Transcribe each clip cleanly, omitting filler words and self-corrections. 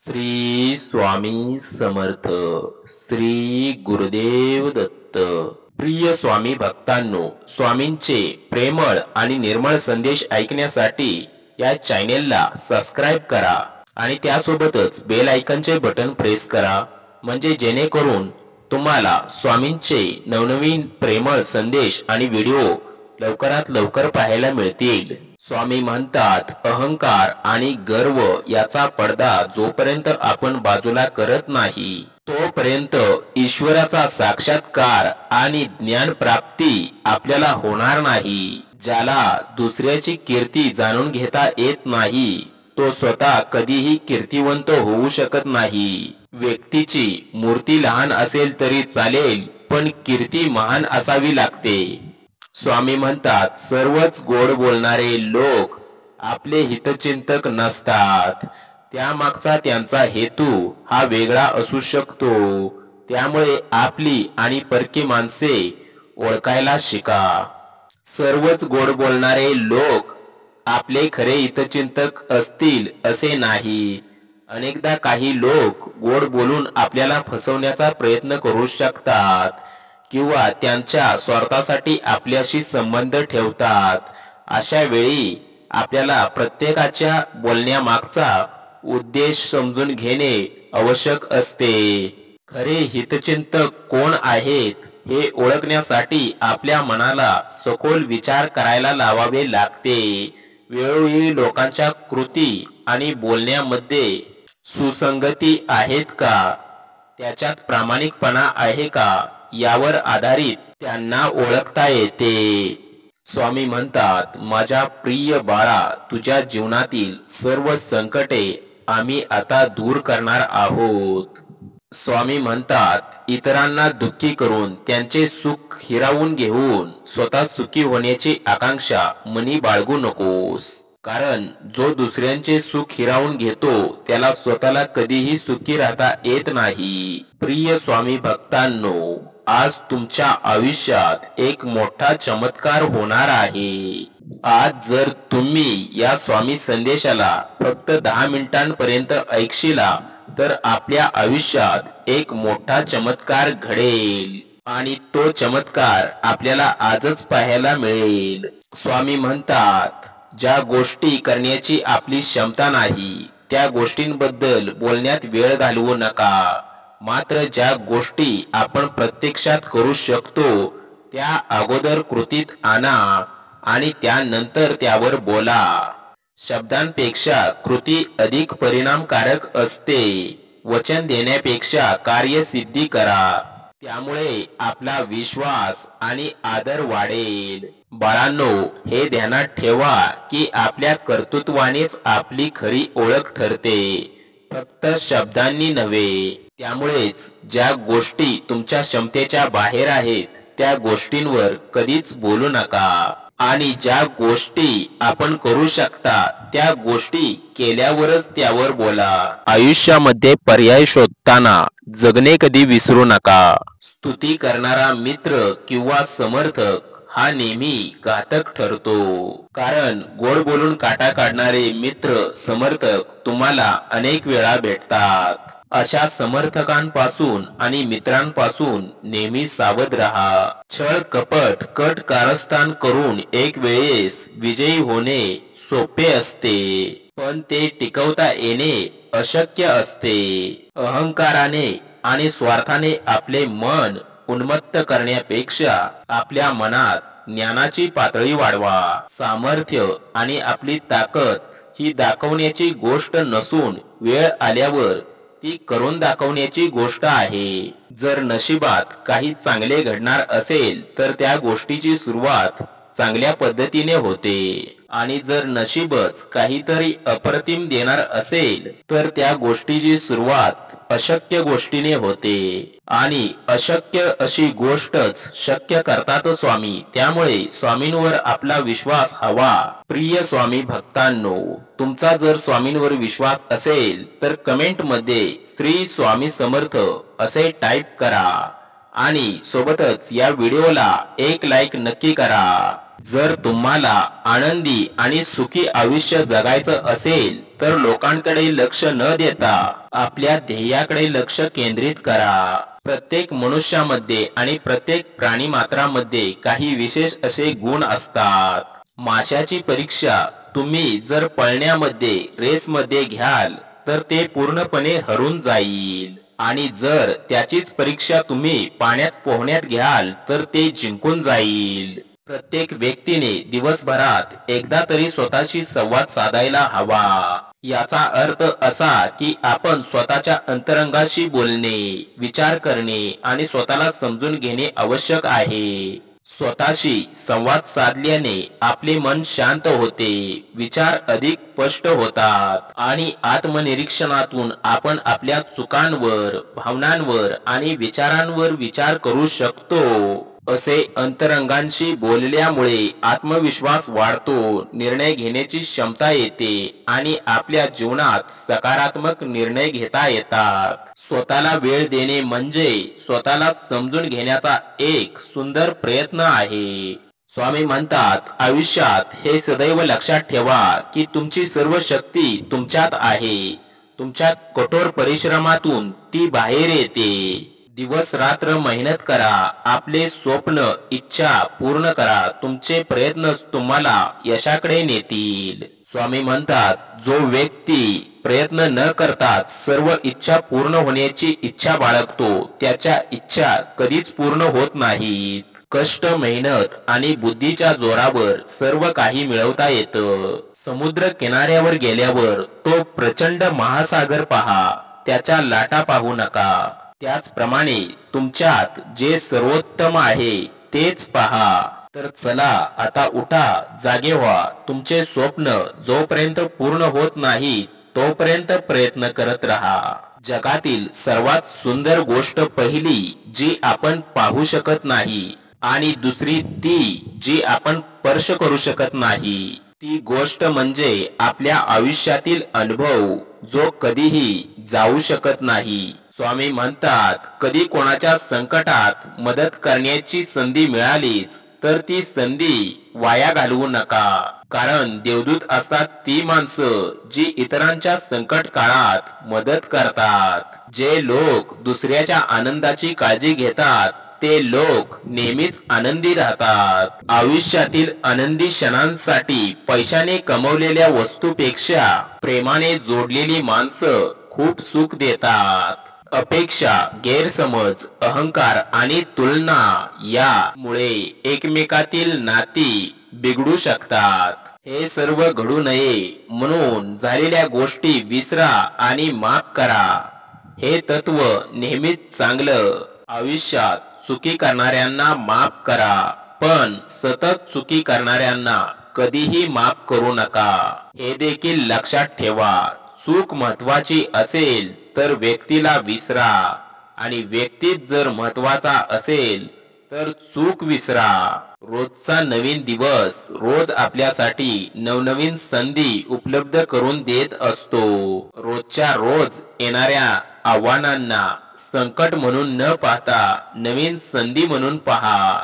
श्री स्वामी समर्थ. श्री गुरुदेव दत्त. प्रिय स्वामी भक्तांनो, स्वामींचे प्रेमळ आणि निर्मळ संदेश ऐकण्यासाठी या चॅनेलला सबस्क्राइब करा आणि त्यासोबतच बेल आयकॉनचे बटन प्रेस करा, म्हणजे जेणेकरून तुम्हाला स्वामींचे नवनवीन प्रेमळ संदेश आणि व्हिडिओ लवकरात लवकर पाहायला मिळतील. स्वामी म्हणतात, अहंकार आणि गर्व याचा पडदा जोपर्यंत आपण बाजूला करत नाही तोपर्यंत ईश्वराचा साक्षात्कार आणि ज्ञान प्राप्ती आपल्याला होणार नाही. ज्याला दुसऱ्याची कीर्ती जाणून घेता येत नाही तो स्वतः कधीही कीर्तिवंत होऊ शकत नाही. व्यक्तीची मूर्ती लहान असेल तरी चालेल, पण कीर्ती महान असावी लागते. स्वामी म्हणतात, सर्वच गोड बोलणारे लोक आपले हितचिंतक नसतात. त्यामागचा त्यांचा हेतू हा वेगळा असू शकतो. त्यामुळे आपली आणि परकी माणसे ओळखायला शिका. सर्वच गोड बोलणारे लोक आपले खरे हितचिंतक असतील असे नाही. अनेकदा काही लोक गोड बोलून आपल्याला फसवण्याचा प्रयत्न करू शकतात किंवा त्यांच्या स्वार्थासाठी आपल्याशी संबंध ठेवतात. अशा वेळी आपल्याला प्रत्येकाच्या बोलण्यामागचा उद्देश समजून घेणे आवश्यक असते. खरे हितचिंतक कोण आहेत हे ओळखण्यासाठी आपल्या मनाला सखोल विचार करायला लावावे लागते. वेळोवेळी लोकांच्या कृती आणि बोलण्यामध्ये सुसंगती आहेत का, त्याच्यात प्रामाणिकपणा आहे का, यावर आधारित त्यांना ओळखता येते. स्वामी म्हणतात, माझ्या प्रिय बाळा, तुझ्या जीवनातील सर्व संकटे आम्ही आता दूर करणार आहोत. स्वामी म्हणतात, इतरांना दुःखी करून त्यांचे सुख हिरावून घेऊन स्वतः सुखी होण्याची आकांक्षा मनी बाळगू नकोस. कारण जो दुसऱ्यांचे सुख हिरावून घेतो त्याला स्वतःला कधीही सुखी राहता येत नाही. प्रिय स्वामी भक्तांनो, आज तुमच्या आयुष्यात एक मोठा चमत्कार होणार आहे. आज जर तुम्ही या स्वामी संदेशाला फक्त 10 मिनिटांपर्यंत ऐकशीला तर आपल्या आयुष्यात एक मोठा चमत्कार घडेल आणि तो चमत्कार आपल्याला आजच पाहायला मिळेल. स्वामी म्हणतात, ज्या गोष्टी करण्याची आपली क्षमता नाही त्या गोष्टींबद्दल बोलण्यात वेळ घालवू नका. मात्र ज्या गोष्टी आपण प्रत्यक्षात करू शकतो त्या अगोदर कृतीत आणा आणि त्यानंतर त्यावर बोला. शब्दांपेक्षा कृती अधिक परिणामकारक असते. वचन देण्यापेक्षा कार्यसिद्धी करा, त्यामुळे आपला विश्वास आणि आदर वाढेल. बाळांनो, हे ध्यानात ठेवा की आपल्या कर्तृत्वानेच आपली खरी ओळख ठरते, फक्त शब्दांनी नव्हे. त्यामुळेच ज्या गोष्टी तुमच्या क्षमतेच्या बाहेर आहेत त्या गोष्टींवर कधीच बोलू नका आणि ज्या गोष्टी आपण करू शकता त्या गोष्टी केल्यावरच त्यावर बोला. आयुष्यामध्ये पर्याय शोधताना जगणे कधी विसरू नका. स्तुती करणारा मित्र किंवा समर्थक हा नेहमी घातक ठरतो. कारण गोड बोलून काटा काढणारे मित्र समर्थक तुम्हाला अनेक वेळा भेटतात. अशा समर्थकांपासून आणि मित्रांपासून नेहमी सावध राहा. छळ, कपट, कट कारस्थान करून एक वेळेस विजयी होणे सोपे असते, पण ते टिकवता येणे अशक्य असते. अहंकाराने आणि स्वार्थाने आपले मन उन्मत्त करण्यापेक्षा आपल्या मनात ज्ञानाची पातळी वाढवा. सामर्थ्य आणि आपली ताकद ही दाखवण्याची गोष्ट नसून वेळ आल्यावर ती करून दाखवण्याची गोष्ट आहे. जर नशिबात काही चांगले घडणार असेल तर त्या गोष्टीची सुरुवात चांगल्या पद्धतीने होते आणि जर नशीबच काहीतरी अप्रतिम देणार असेल तर त्या गोष्टीची सुरुवात अशक्य गोष्टीने होते आणि अशक्य अशी गोष्टच शक्य करतात स्वामी. त्यामुळे स्वामींवर आपला विश्वास हवा. प्रिय स्वामी भक्तांनो, तुमचा जर स्वामींवर विश्वास असेल तर कमेंट मध्ये श्री स्वामी समर्थ असे टाईप करा आणि सोबतच या व्हिडिओला एक लाईक नक्की करा. जर तुम्हाला आनंदी आणि सुखी आयुष्य जगायचं असेल तर लोकांकडे लक्ष न देता आपल्या ध्येयाकडे लक्ष केंद्रित करा. प्रत्येक मनुष्यामध्ये आणि प्रत्येक प्राणी मात्रामध्ये काही विशेष असे गुण असतात. माशाची परीक्षा तुम्ही जर पळण्यामध्ये रेसमध्ये घ्याल तर ते पूर्णपणे हरून जाईल आणि जर त्याचीच परीक्षा तुम्ही पाण्यात पोहण्यात घ्याल तर ते जिंकून जाईल. प्रत्येक व्यक्तीने दिवसभरात एकदा तरी स्वतःशी संवाद साधायला हवा. याचा अर्थ असा की आपण स्वतःच्या अंतरंगाशी बोलणे, विचार करणे आणि स्वतःला समजून घेणे आवश्यक आहे. स्वतःशी संवाद साधल्याने आपले मन शांत होते, विचार अधिक स्पष्ट होतात आणि आत्मनिरीक्षणातून आपण आपल्या चुकांवर, भावनांवर आणि विचारांवर विचार करू शकतो. असे अंतरंगांशी बोलल्यामुळे आत्मविश्वास वाढतो, निर्णय घेण्याची क्षमता येते आणि आपल्या जीवनात सकारात्मक निर्णय घेता येतात. स्वतःला वेळ देणे म्हणजे स्वतःला समजून घेण्याचा एक सुंदर प्रयत्न आहे. स्वामी म्हणतात, आयुष्यात हे सदैव लक्षात ठेवा की तुमची सर्व शक्ती तुमच्यात आहे. तुमच्या कठोर परिश्रमातून ती बाहेर येते. दिवस रात्र मेहनत करा, आपले स्वप्न इच्छा पूर्ण करा. तुमचे प्रयत्न तुम्हाला यशाकडे नेतील. स्वामी म्हणतात, जो व्यक्ती प्रयत्न न करताच सर्व इच्छा पूर्ण होण्याची इच्छा बाळगतो त्याच्या इच्छा कधीच पूर्ण होत नाहीत. कष्ट, मेहनत आणि बुद्धीच्या जोरावर सर्व काही मिळवता येतं. समुद्र किनाऱ्यावर गेल्यावर तो प्रचंड महासागर पहा, त्याच्या लाटा पाहू नका. त्याचप्रमाणे तुमच्यात जे सर्वोत्तम आहे तेच पहा. तर चला आता उठा, जागे व्हा. तुमचे स्वप्न जोपर्यंत पूर्ण होत नाही तोपर्यंत प्रयत्न करत राहा. जगातील सर्वात सुंदर गोष्ट पहिली जी आपण पाहू शकत नाही आणि दुसरी ती जी आपण स्पर्श करू शकत नाही. ती गोष्ट म्हणजे आपल्या आयुष्यातील अनुभव जो कधीही जाऊ शकत नाही. स्वामी म्हणतात, कधी कोणाच्या संकटात मदत करण्याची संधी मिळालीच तर ती संधी वाया घालवू नका. कारण देवदूत असतात ती माणसं जी इतरांच्या संकट काळात मदत करतात. जे लोक दुसऱ्याच्या आनंदाची काळजी घेतात ते लोक नेहमीच आनंदी राहतात. आयुष्यातील आनंदी क्षणांसाठी पैशाने कमवलेल्या वस्तूपेक्षा प्रेमाने जोडलेली माणसं खूप सुख देतात. अपेक्षा, गैरसमज, अहंकार आणि तुलना यामुळे एकमेकातील नाती बिघडू शकतात. हे सर्व घडू नये म्हणून झालेल्या गोष्टी विसरा आणि माफ करा. हे तत्व नेहमीच चांगलं. आयुष्यात चुकी करणाऱ्यांना माफ करा, पण सतत चुकी करणाऱ्यांना कधीही माफ करू नका. हे देखील लक्षात ठेवा, चूक महत्वाची असेल तर व्यक्तीला विसरा आणि व्यक्तीत जर महत्वाचा असेल तर चूक विसरा. रोजचा नवीन दिवस रोज आपल्यासाठी नवनवीन संधी उपलब्ध करून देत असतो. रोजच्या रोज येणाऱ्या आव्हानांना संकट म्हणून न पाहता नवीन संधी म्हणून पहा.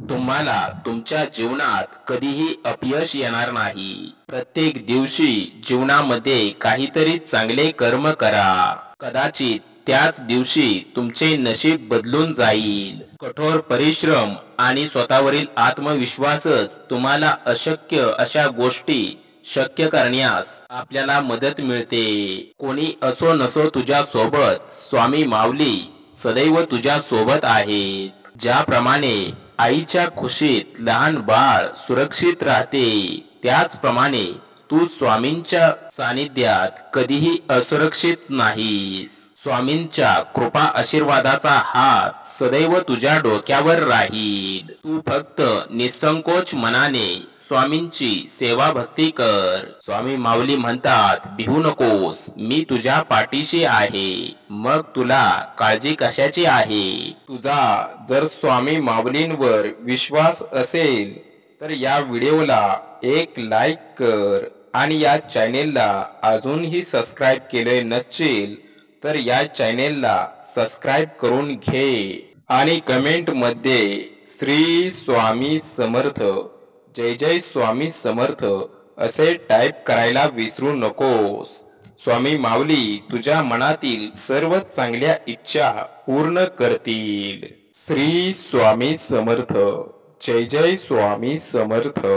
तुम्हाला तुमच्या जीवनात कधीही अपयश येणार नाही. प्रत्येक दिवशी जीवनामध्ये काहीतरी चांगले कर्म करा. कदाचित त्याच दिवशी तुमचे नशीब बदलून जाईल. कठोर परिश्रम आणि स्वतःवरील आत्मविश्वासच तुम्हाला अशक्य अशा गोष्टी शक्य करण्यास आपल्याला मदत मिळते. कोणी असो नसो तुझ्या सोबत स्वामी माऊली सदैव तुझ्या सोबत आहेत. ज्याप्रमाणे आईच्या खुशीत लहान बाळ सुरक्षित राहते त्याचप्रमाणे तू स्वामींच्या सानिध्यात कधीही असुरक्षित नाहीस. स्वामींच्या कृपा आशीर्वादाचा हात सदैव तुझ्या डोक्यावर राहील. तू फक्त निसंकोच मनाने स्वामींची सेवा भक्ती कर. स्वामी माऊली म्हणतात, भिवू नकोस, मी तुझ्या पाठीशी आहे. मग तुला काळजी कशाची आहे? तुझा जर स्वामी माऊलींवर विश्वास असेल तर या व्हिडिओला एक लाईक कर आणि या चॅनेलला अजूनही सबस्क्राईब केले नसेल तर या चॅनेलला सबस्क्राईब करून घे आणि कमेंट मध्ये श्री स्वामी समर्थ जय जय स्वामी समर्थ असे टाईप करायला विसरू नकोस. स्वामी माऊली तुझ्या मनातील सर्व चांगल्या इच्छा पूर्ण करतील. श्री स्वामी समर्थ. जय जय स्वामी समर्थ.